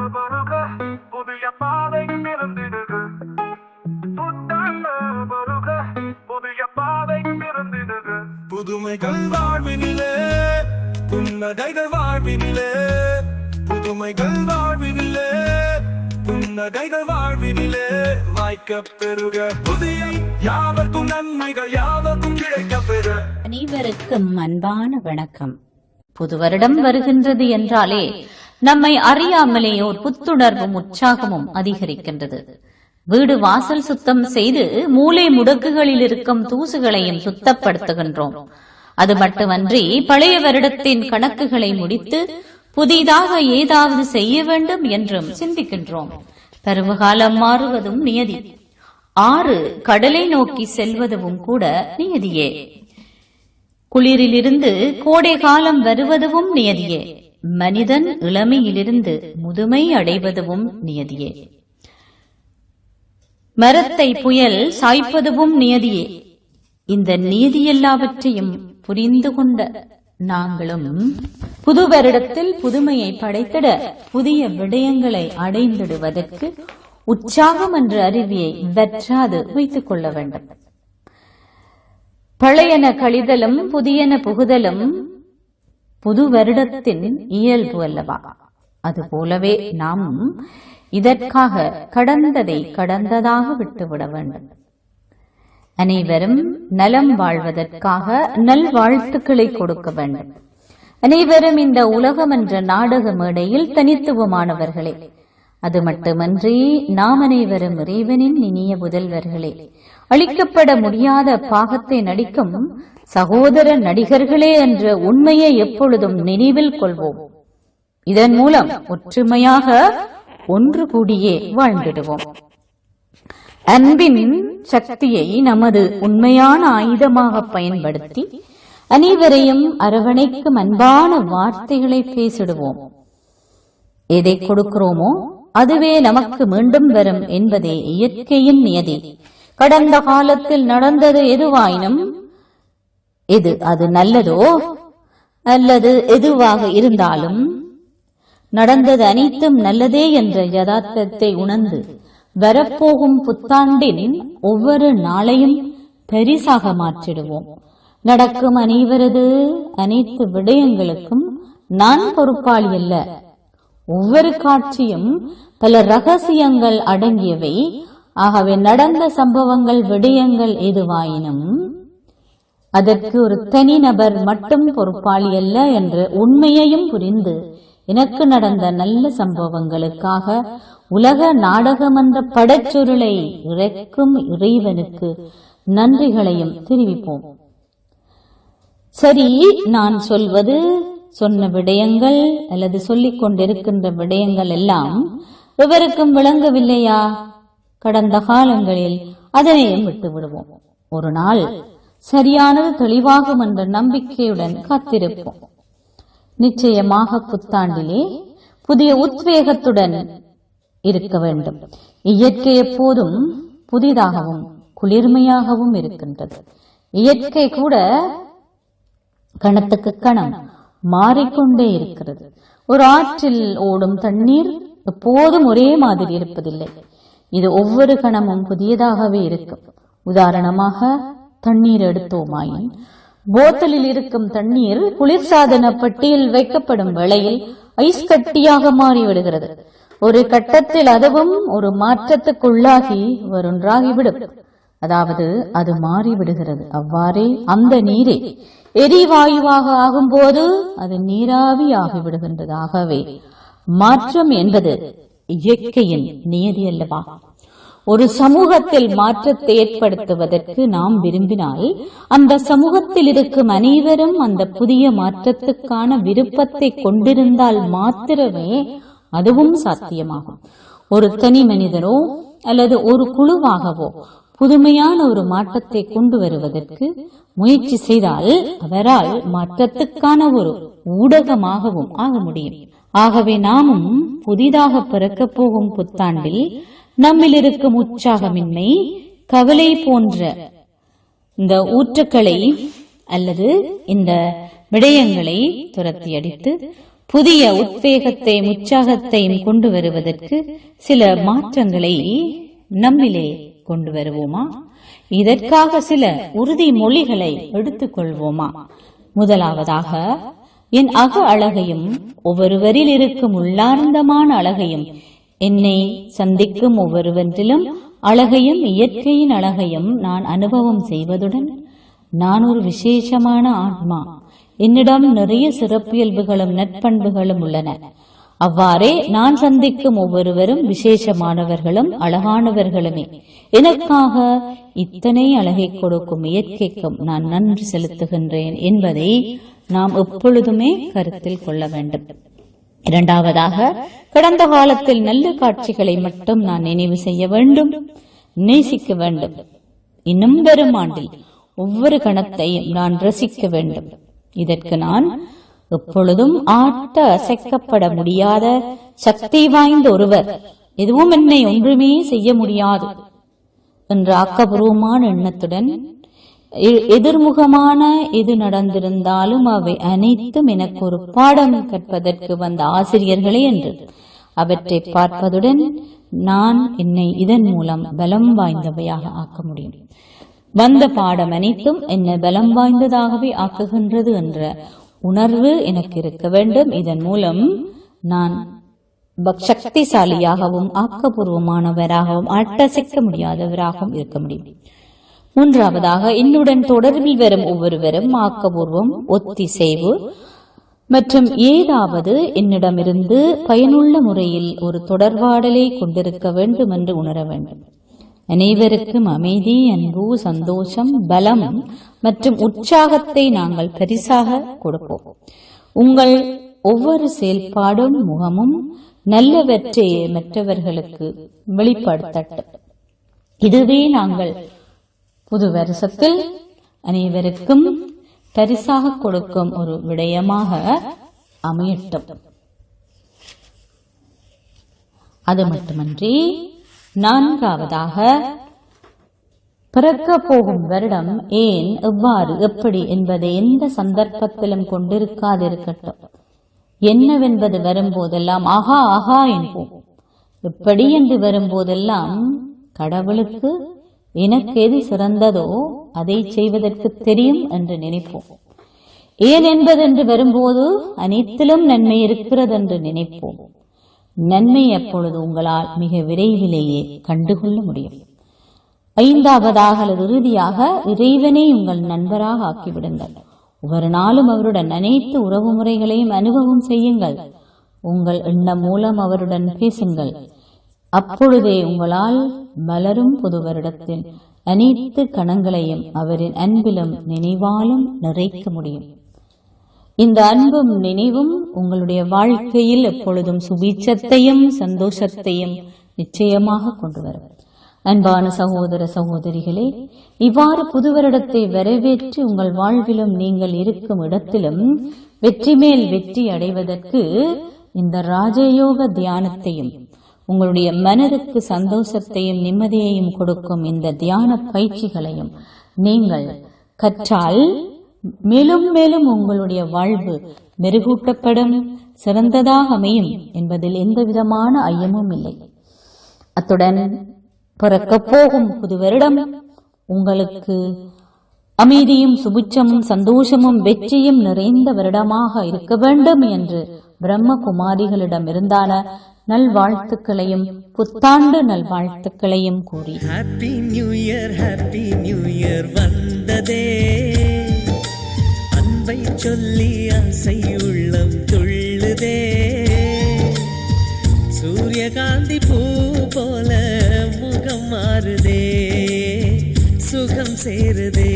புதிய பாதை பிறந்திடுது, புத்தாண்டு வருக, புதிய பாதை பிறந்திடுது. புதுமைகள் வாழ்வினிலே, புன்னகைகள் வாழ்வினிலே, புதுமைகள் வாழ்வினிலே, புன்னகைகள் வாழ்வினிலே வாய்க்கப் பெறுக. புதிய யாவர்க்கும் நன்மைகள் யாவர்க்கும் கிடைக்கப் பெற. அனைவருக்கும் அன்பான வணக்கம். புது வருடம் வருகின்றது என்றாலே நம்மை அறியாமலே ஒரு புத்துணர்வும் உற்சாகமும் அதிகரிக்கின்றது. வீடு வாசல் சுத்தம் செய்து மூலை முடக்குகளில் இருக்கும் தூசுகளையும் சுத்தப்படுத்துகின்றோம். அது மட்டுமன்றி பழைய வருடத்தின் கணக்குகளை முடித்து புதிதாக ஏதாவது செய்ய வேண்டும் என்றும் சிந்திக்கின்றோம். பருவகாலம் மாறுவதும் நியதி, ஆறு கடலை நோக்கி செல்வதும் கூட நியதியே. குளிரிலிருந்து கோடை காலம் வருவதும் நியதியே. மனிதன் இளமையிலிருந்து முதுமை அடைவதும் நியதியே. மரத்தை புயல் சாய்ப்பதும் நியதியே. இந்த நியதி எல்லாவற்றையும் புரிந்து கொண்ட நாங்களும் புது வருடத்தில் புதுமையை படைத்திட புதிய விடயங்களை அடைந்திடுவதற்கு உற்சாகம் என்ற அருவியை வற்றாது வைத்துக் கொள்ள வேண்டும். பழையன கழிதலும் புதியன புகுதலும் புது வருடத்தின் இயல்பு அல்லவா? அதுபோலவே நாம் இதற்காக கடந்ததை கடந்ததாக விட்டுவிட வேண்டும். அனைவரும் நலம் வாழ்வதற்காக நல்வாழ்த்துக்களை கொடுக்க வேண்டும். அனைவரும் இந்த உலகம் என்ற நாடக மேடையில் தனித்துவமானவர்களே. அது மட்டுமன்றி நாம் அனைவரும் இறைவனின் இனிய புதல்வர்களே. அளிக்கப்பட முடியாத பாகத்தை நடிக்கும் சகோதர நடிகர்களே என்ற உண்மையை எப்பொழுதும் நினைவில் கொள்வோம். இதன் மூலம் ஒற்றுமையாக ஒன்று கூடியே வாழ்ந்திடுவோம். அன்பின் சக்தியை நமது உண்மையான ஆயுதமாக பயன்படுத்தி அனைவரையும் அரவணைக்கும் அன்பான வார்த்தைகளை பேசிடுவோம். எதை கொடுக்கிறோமோ அதுவே நமக்கு மீண்டும் வரும் என்பதே இயற்கையின் நியதி. கடந்த காலத்தில் நடந்தது எதுவாயினும் அது நல்லதோ அல்லது எதுவாக இருந்தாலும் நடந்தது அனைத்தும் நல்லதே என்ற யதார்த்தத்தை உணர்ந்து வரப்போகும் புத்தாண்டின் ஒவ்வொரு நாளையும் பரிசாக மாற்றிடுவோம். நடக்கும் அனைத்து விடயங்களுக்கும் நான் பொறுப்பாளி அல்ல. ஒவ்வொரு காட்சியும் பல ரகசியங்கள் அடங்கியவை. ஆகவே நடந்த சம்பவங்கள் விடயங்கள் எதுவாயினும் அதற்கு ஒரு தனி நபர் மட்டும் பொறுப்பாளி அல்ல என்ற உண்மையையும் புரிந்து எனக்கு நடந்த நல்ல சம்பவங்களுக்காக உலக நாடகம் என்ற படச்சொருளை இறக்கும் இறைவனுக்கு நன்றிகளையும் தெரிவிப்போம். சரி, நான் சொன்ன விடயங்கள் அல்லது சொல்லிக் கொண்டிருக்கின்ற விடயங்கள் எல்லாம் எவருக்கும் விளங்கவில்லையா? கடந்த காலங்களில் அதனையும் விட்டு விடுவோம். ஒரு நாள் சரியானது தெளிவாகும் என்ற நம்பிக்கையுடன் காத்திருப்போம். நிச்சயமாக புத்தாண்டிலே புதிய உத்வேகத்துடன் இருக்க வேண்டும். இயற்கை எப்போதும் புதிதாகவும் குளிர்மையாகவும் இருக்கின்றது. இயற்கை கூட கணத்துக்கு கணம் மாறிக்கொண்டே இருக்கிறது. ஒரு ஆற்றில் ஓடும் தண்ணீர் எப்போதும் ஒரே மாதிரி இருப்பதில்லை. இது ஒவ்வொரு கணமும் புதியதாகவே இருக்கும். உதாரணமாக தண்ணீர் எடுத்தோமாயின் போத்தலில் இருக்கும் தண்ணீர் குளிர்சாதன பெட்டியில் வைக்கப்படும் வேளையில் ஐஸ் கட்டியாக மாறிவிடுகிறது. ஒரு கட்டத்தில் அதுவும் ஒரு மாற்றத்துக்குள்ளாகி ஒன்றாகிவிடும். அதாவது அது மாறிவிடுகிறது. அவ்வாறே அந்த நீரே எரிவாயுவாக ஆகும்போது அது நீராவி ஆகிவிடுகின்றது. ஆகவே மாற்றம் என்பது இயற்கையின் நியதி அல்லவா? ஒரு சமூகத்தில் மாற்றத்தை ஏற்படுத்துவதற்கு நாம் விரும்பினால் அந்த சமூகத்தில் இருக்கும் அனைவரும் அந்த புதிய மாற்றத்துக்கான விருப்பத்தை கொண்டிருந்தால் மாத்திரமே அதுவும் சாத்தியமாகும். ஒரு தனி மனிதரோ அல்லது ஒரு குழுவாகவோ புதுமையான ஒரு மாற்றத்தை கொண்டு வருவதற்கு முயற்சி செய்தால் அவரால் மாற்றத்துக்கான ஒரு ஊடகமாகவும் ஆக முடியும். ஆகவே நாமும் புதிதாக பிறக்கப் போகும் புத்தாண்டில் நம்மில் இருக்கும் உற்சாகமின்மை, கவலை போன்ற இந்த ஊற்றுக்களை அல்லது இந்த விடயங்களை துரத்தி அடித்து புதிய உத்வேகத்தையும் உற்சாகத்தையும் கொண்டு வருவதற்கு சில மாற்றங்களை நம்மிலே கொண்டு வருவோமா? இதற்காக சில உறுதிமொழிகளை எடுத்துக்கொள்வோமா? முதலாவதாக, என் அக அழகையும் ஒவ்வொருவரில் இருக்கும் உள்ளார்ந்தமான அழகையும், என்னை சந்திக்கும் ஒவ்வொருவரிலும் அழகையும் இயற்கையின் அழகையும் நான் அனுபவம் செய்வதுடன், நான் ஒரு விசேஷமான ஆத்மா, என்னிடம் நிறைய சிறப்பியல்புகளும் நற்பண்புகளும் உள்ளன. அவ்வாறே நான் சந்திக்கும் ஒவ்வொருவரும் விசேஷமானவர்களும் அழகானவர்களுமே. எனக்காக இத்தனை அழகை கொடுக்கும் இயற்கைக்கும் நான் நன்றி செலுத்துகின்றேன் என்பதை நாம் எப்பொழுதுமே கருத்தில் கொள்ள வேண்டும். இரண்டாவதாக, கடந்த காலத்தில் நல்ல காட்சிகளை மட்டும் நான் நினைவு செய்ய வேண்டும், நேசிக்க வேண்டும். இன்னும் வரும் ஆண்டில் ஒவ்வொரு கணத்தையும் நான் ரசிக்க வேண்டும். இதற்கு நான் எப்பொழுதும் ஆட்ட அசைக்கப்பட முடியாத சக்தி வாய்ந்த ஒருவர், எதுவும் என்னை ஒன்றுமே செய்ய முடியாது என்ற ஆக்கப்பூர்வமான எண்ணத்துடன், எதிர்முகமான எது நடந்திருந்தாலும் அவை அனைத்தும் எனக்கு ஒரு பாடம் கற்பதற்கு வந்த ஆசிரியர்களே என்று அவற்றை பார்ப்பதுடன், நான் என்னை இதன் மூலம் பலம் வாய்ந்தவையாக ஆக்க முடியும். வந்த பாடம் அனைத்தும் என்னை பலம் வாய்ந்ததாகவே ஆக்குகின்றது என்ற உணர்வு எனக்கு இருக்க வேண்டும். இதன் மூலம் நான் சக்திசாலியாகவும் ஆக்கப்பூர்வமானவராகவும் அட்டசைக்க முடியாதவராகவும் இருக்க முடியும். மூன்றாவதாக, என்னுடன் தொடர்பில் வரும் ஒவ்வொருவரும் ஆக்கப்பூர்வம், ஒத்திசைவு மற்றும் ஏதாவது என்னிடமிருந்து பயனுள்ள முறையில் ஒரு தொடர்பாடலை கொண்டிருக்க வேண்டும் என்று உணர வேண்டும். அனைவருக்கும் அமைதி, அன்பு, சந்தோஷம், பலம் மற்றும் உற்சாகத்தை நாங்கள் பரிசாக கொடுப்போம். உங்கள் ஒவ்வொரு செயல்பாடும் முகமும் நல்லவற்றை மற்றவர்களுக்கு வெளிப்படுத்தட்டும். இதுவே நாங்கள் புது வருஷத்தில் அனைவருக்கும் பரிசாக கொடுக்கும் ஒரு விடயமாக அமையட்டும். அது மட்டுமன்றி, நான்காவதாக, பிறக்க போகும் வருடம் ஏன், எவ்வாறு, எப்படி என்பதை எந்த சந்தர்ப்பத்திலும் கொண்டிருக்காதிருக்கட்டும். என்னவென்பது வரும்போதெல்லாம் ஆஹா ஆஹா என்போம். எப்படி என்று வரும்போதெல்லாம் கடவுளுக்கு எனக்கு எது சிறந்ததோ அதை செய்வதற்கு தெரியும் என்று நினைப்போம். ஏன் என்பதென்று வரும்போது அனைத்திலும் நன்மை இருக்கிறது என்று நினைப்போம். நன்மை எப்பொழுது உங்களால் மிக விரைவிலேயே கண்டுகொள்ள முடியும். ஐந்தாவதாக அல்லது இறுதியாக, இறைவனை உங்கள் நண்பராக ஆக்கிவிடுங்கள். ஒவ்வொரு நாளும் அவருடன் அனைத்து உறவு முறைகளையும் அனுபவம் செய்யுங்கள். உங்கள் எண்ணம் மூலம் அவருடன் பேசுங்கள். அப்பொழுதே உங்களால் மலரும் புது வருடத்தின் அனைத்து கணங்களையும் அவரின் அன்பிலும் நினைவாலும் நிறைக்க முடியும். இந்த அன்பும் நினைவும் உங்களுடைய வாழ்க்கையில் எப்பொழுதும் சுபீட்சத்தையும் சந்தோஷத்தையும் நிச்சயமாக கொண்டு வரும். அன்பான சகோதர சகோதரிகளே, இவ்வாறு புது வருடத்தை வரவேற்று உங்கள் வாழ்விலும் நீங்கள் இருக்கும் இடத்திலும் வெற்றி மேல் வெற்றி அடைவதற்கு இந்த ராஜயோக தியானத்தையும், உங்களுடைய மனதுக்கு சந்தோஷத்தையும் நிம்மதியையும் கொடுக்கும் இந்த தியான பயிற்சிகளையும் நீங்கள் கற்றால் மேலும் மேலும் உங்களுடைய வாழ்வு மெருகூட்டப்படும், சிறந்ததாக அமையும் என்பதில் எந்த விதமான ஐயமும் இல்லை. அத்துடன் பிறக்க போகும் புது வருடம் உங்களுக்கு அமைதியும் சுபிட்சமும் சந்தோஷமும் வெற்றியும் நிறைந்த வருடமாக இருக்க வேண்டும் என்று பிரம்மகுமாரிகளிடம் இருந்தான நல்வாழ்த்துக்களையும் புத்தாண்டு நல்வாழ்த்துக்களையும் கூறி ஹாப்பி நியூ இயர் வந்ததே, அன்பை சொல்லி ஆசை உள்ளம் துள்ளுதே, சூரியகாந்தி பூ போல முகம் மாறுதே, சுகம் சேருதே.